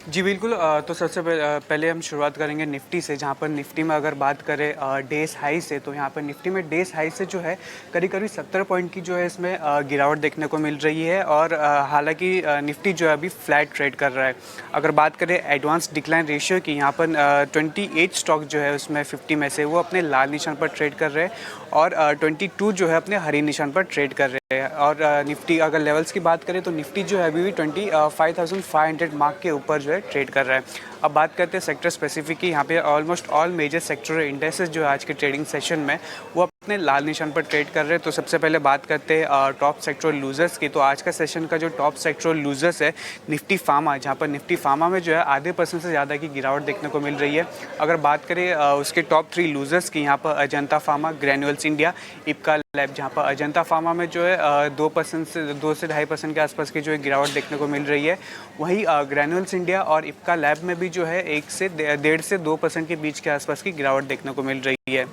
जी बिल्कुल। तो सबसे पहले हम शुरुआत करेंगे निफ्टी से, जहाँ पर निफ्टी में अगर बात करें डेज हाई से, तो यहाँ पर निफ्टी में डेज हाई से जो है करीब करीब 70 पॉइंट की जो है इसमें गिरावट देखने को मिल रही है। और हालांकि निफ्टी जो है अभी फ्लैट ट्रेड कर रहा है। अगर बात करें एडवांस डिक्लाइन रेशियो की, यहाँ पर 28 स्टॉक जो है उसमें 50 में से वो अपने लाल निशान पर ट्रेड कर रहे हैं, और 22 जो है अपने हरी निशान पर ट्रेड कर रहे हैं। और निफ्टी अगर लेवल्स की बात करें तो निफ्टी जो है अभी भी 25,500 मार्क के ऊपर जो है ट्रेड कर रहा है। अब बात करते हैं सेक्टर स्पेसिफिक की, यहाँ पे almost all major sector indexes जो है आज के ट्रेडिंग सेशन में वो अपने लाल निशान पर ट्रेड कर रहे हैं। तो सबसे पहले बात करते हैं टॉप सेक्टर लूजर्स की। तो आज का सेशन का जो टॉप सेक्टर लूजर्स है निफ्टी फार्मा, जहाँ पर निफ्टी फार्मा में जो है आधे % से ज़्यादा की गिरावट देखने को मिल रही है। अगर बात करें उसके टॉप 3 लूजर्स की, यहाँ पर Ajanta pharma, granules India, Ipca lab, जहाँ पर अजंता फार्मा में जो है 2% से 2 से 2.5% के आसपास की जो है गिरावट देखने को मिल रही है। वहीं ग्रैन्यूल्स इंडिया और इप्का लैब में भी जो है 1 से 1.5 से 2% के बीच के आसपास की गिरावट देखने को मिल रही है।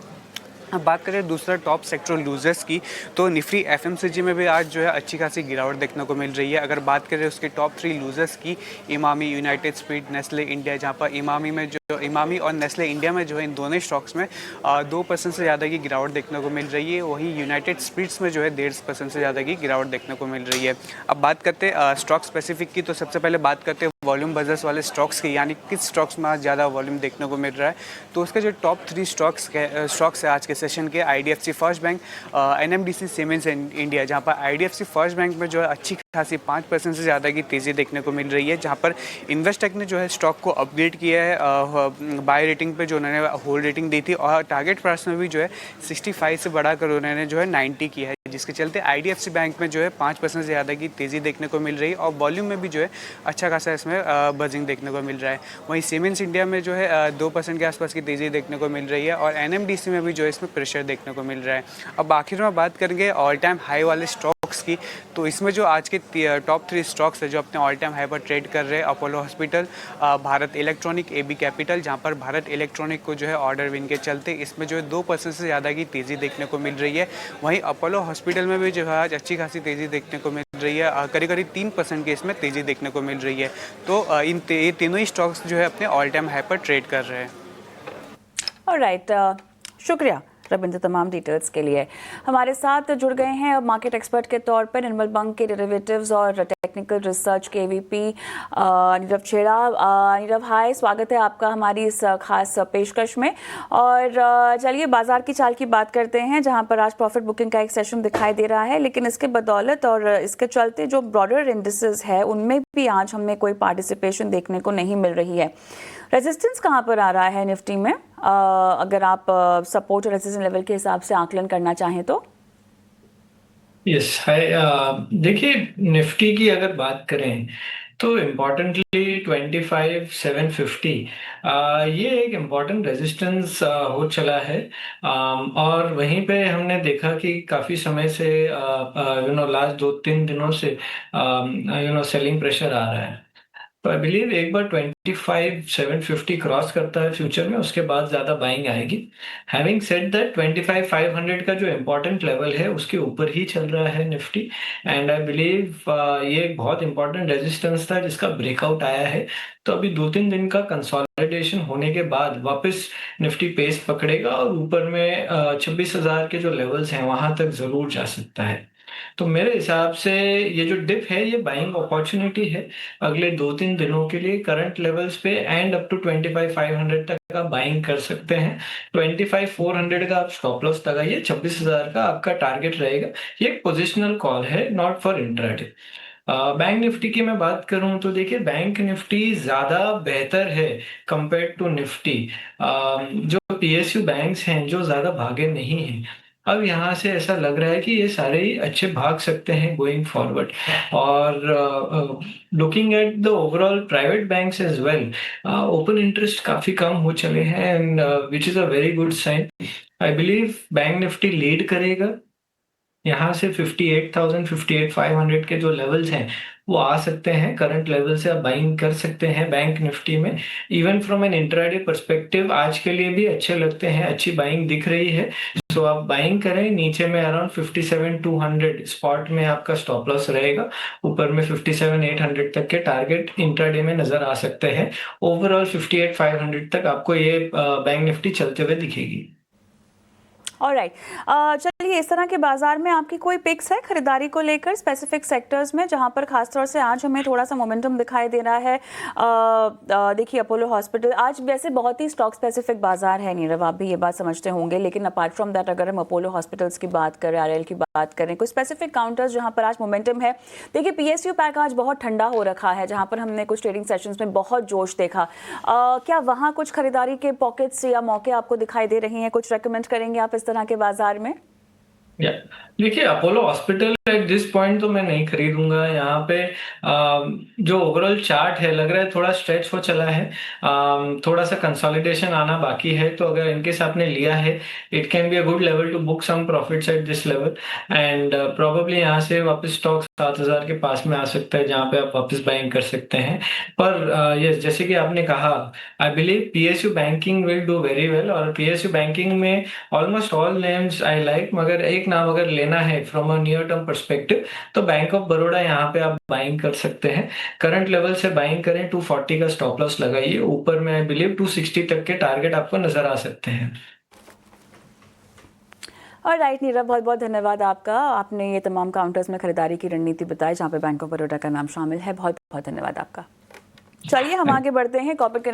अब बात करें दूसरा टॉप सेक्टर लूजर्स की, तो निफ्टी एफएमसीजी में भी आज जो है अच्छी खासी गिरावट देखने को मिल रही है। अगर बात करें उसके टॉप 3 लूजर्स की, Emami, United spirit, Nestle India, जहाँ पर इमामी और नेस्ले इंडिया में जो है इन दोनों स्टॉक्स में 2% से ज़्यादा की गिरावट देखने को मिल रही है। वहीं यूनाइटेड स्पिरिट्स में जो है 1.5% से ज़्यादा की गिरावट देखने को मिल रही है। अब बात करते हैं स्टॉक स्पेसिफिक की, तो सबसे पहले बात करते हैं वॉल्यूम बजर्स वाले स्टॉक्स की, यानी किस स्टॉक्स में आज ज़्यादा वॉल्यूम देखने को मिल रहा है। तो उसके जो टॉप 3 स्टॉक्स है आज के सेशन के, IDFC first bank, NMDC, siemens India, जहाँ पर आईडीएफसी फर्स्ट बैंक में जो है अच्छी खासी 5% से ज़्यादा की तेज़ी देखने को मिल रही है। जहाँ पर इन्वेस्टेक ने जो है स्टॉक को अपग्रेड किया है बाय रेटिंग पे, जो उन्होंने होल्ड रेटिंग दी थी, और टारगेट प्राइस में भी जो है 65 से बढ़ाकर उन्होंने जो है 90 किया है, जिसके चलते आईडीएफसी बैंक में जो है 5% से ज़्यादा की तेज़ी देखने को मिल रही है। और वॉल्यूम में भी जो है अच्छा खासा इसमें बजिंग देखने को मिल रहा है। वहीं सीमेंस इंडिया में जो है 2% के आसपास की तेज़ी देखने को मिल रही है, और एनएमडीसी में भी जो है इसमें प्रेशर देखने को मिल रहा है। अब आखिर में बात करेंगे ऑल टाइम हाई वाले स्टॉक्स की, तो इसमें जो आज के टॉप 3 स्टॉक्स है जो अपने ऑल टाइम हाई पर ट्रेड कर रहे हैं, Apollo hospital, Bharat electronic, AB capital, जहाँ पर भारत इलेक्ट्रॉनिक को जो है ऑर्डर विन के चलते इसमें जो है 2% से ज़्यादा की तेज़ी देखने को मिल रही है। वहीं अपोलो हॉस्पिटल में भी जो है आज अच्छी खासी तेज़ी देखने को मिल रही है, करीब करीब 3% की इसमें तेज़ी देखने को मिल रही है। तो ये तीनों ही स्टॉक्स जो है अपने ऑल टाइम हाई पर ट्रेड कर रहे हैं। ऑलराइट, शुक्रिया रविंद्र तमाम डिटेल्स के लिए। हमारे साथ जुड़ गए हैं अब मार्केट एक्सपर्ट के तौर पर निर्मल बंग के डेरिवेटिव्स और टेक्निकल रिसर्च के एवीपी नीरव छेड़ा। नीरव, हाय, स्वागत है आपका हमारी इस खास पेशकश में। और चलिए बाजार की चाल की बात करते हैं, जहां पर आज प्रॉफिट बुकिंग का एक सेशन दिखाई दे रहा है, लेकिन इसके बदौलत और इसके चलते जो ब्रॉडर इंडिसेस है उनमें भी आज हमें कोई पार्टिसिपेशन देखने को नहीं मिल रही है। रेजिस्टेंस कहाँ पर आ रहा है निफ्टी में, अगर आप सपोर्ट और रेजिस्टेंस लेवल के हिसाब से आकलन करना चाहें तो? यस, हाय। देखिए, निफ्टी की अगर बात करें तो इम्पोर्टेंटली 25,750 ये एक इम्पोर्टेंट रेजिस्टेंस हो चला है। और वहीं पे हमने देखा कि काफ़ी समय से लास्ट 2-3 दिनों से सेलिंग प्रेशर आ रहा है। तो आई बिलीव एक बार 25,750 क्रॉस करता है फ्यूचर में, उसके बाद ज़्यादा बाइंग आएगी। हैविंग सेड दैट 25,500 का जो इम्पोर्टेंट लेवल है उसके ऊपर ही चल रहा है निफ्टी। एंड आई बिलीव ये एक बहुत इंपॉर्टेंट रेजिस्टेंस था जिसका ब्रेकआउट आया है। तो अभी 2-3 दिन का कंसोलिडेशन होने के बाद वापस निफ्टी पेस पकड़ेगा और ऊपर में 26,000 के जो लेवल्स हैं वहां तक जरूर जा सकता है। तो मेरे हिसाब से ये जो डिप है ये बाइंग अपॉर्चुनिटी है अगले 2-3 दिनों के लिए। करंट लेवल्स पे एंड अप टू 25,500 तक आप बाइंग कर सकते हैं। 25,400 का आप स्टॉप लॉस लगाइए, 26,000 का आपका टारगेट रहेगा। ये एक पोजिशनल कॉल है, not for intraday. Bank Nifty की मैं बात करूं तो देखिए, बैंक निफ्टी ज्यादा बेहतर है कंपेयर टू निफ्टी। जो पीएसयू बैंक्स हैं जो ज्यादा भागे नहीं हैं, अब यहाँ से ऐसा लग रहा है कि ये सारे ही अच्छे भाग सकते हैं गोइंग फॉरवर्ड। और looking at the overall private banks as well, open interest काफी कम हो चले हैं, and which is a very good sign. I believe bank Nifty lead करेगा यहाँ से 58,000 58,500 के जो लेवल्स हैं वो आ सकते हैं। करंट लेवल से आप बाइंग कर सकते हैं बैंक निफ्टी में। Even from an intraday perspective आज के लिए भी अच्छे लगते हैं, अच्छी बाइंग दिख रही है। सो आप बाइंग करें, नीचे में अराउंड 57,200 स्पॉट में आपका स्टॉप लॉस रहेगा, ऊपर में 57,800 तक के टारगेट इंट्राडे में नजर आ सकते हैं। ओवरऑल 58,500 तक आपको ये बैंक निफ्टी चलते हुए दिखेगी। ऑलराइट, चलिए, इस तरह के बाजार में आपकी कोई पिक्स है खरीदारी को लेकर स्पेसिफिक सेक्टर्स में जहां पर खासतौर से आज हमें थोड़ा सा मोमेंटम दिखाई दे रहा है? देखिए, अपोलो हॉस्पिटल आज वैसे बहुत ही स्टॉक स्पेसिफिक बाजार है नीरव, आप भी ये बात समझते होंगे, लेकिन अपार्ट फ्रॉम दैट अगर हम अपोलो हॉस्पिटल्स की बात करें, आरएल की बात करें, कोई स्पेसिफिक काउंटर्स जहां पर आज मोमेंटम है? देखिए, पीएसयू पैक आज बहुत ठंडा हो रखा है, जहां पर हमने कुछ ट्रेडिंग सेशंस में बहुत जोश देखा। क्या वहां कुछ खरीदारी के पॉकेट्स या मौके आपको दिखाई दे रही हैं? कुछ रेकमेंड करेंगे आप इस तरह के बाजार में? या देखिए, Apollo hospital at this point तो मैं नहीं खरीदूंगा यहाँ पे। जो ओवरऑल चार्ट है लग रहा है थोड़ा स्ट्रेच हो चला है, थोड़ा सा कंसोलिडेशन आना बाकी है। तो अगर इनकेस आपने लिया है, it can be a good level to book some profits at this level, and probably यहाँ से वापस स्टॉक 7,000 के पास में आ सकता है, जहाँ पे आप वापस बाइंग कर सकते हैं। पर यस, जैसे कि आपने कहा, I believe PSU banking will do very well, और पीएसयू बैंकिंग में almost all names I like, मगर एक नाम अगर लेना है from a near term perspective तो बैंक ऑफ बड़ौदा यहाँ पे आप बाइंग कर सकते हैं। करंट लेवल से बाइंग करें, 240 का स्टॉप लॉस लगाइए, ऊपर में आई बिलीव 260 तक के टारगेट आपको नजर आ सकते हैं। और राइट नीरव, बहुत बहुत धन्यवाद आपका, आपने ये तमाम काउंटर्स में खरीदारी की रणनीति बताई जहाँ पे बैंक ऑफ बड़ौदा का नाम शामिल है। बहुत बहुत धन्यवाद आपका। चलिए, हम आगे बढ़ते हैं कॉर्पोरेट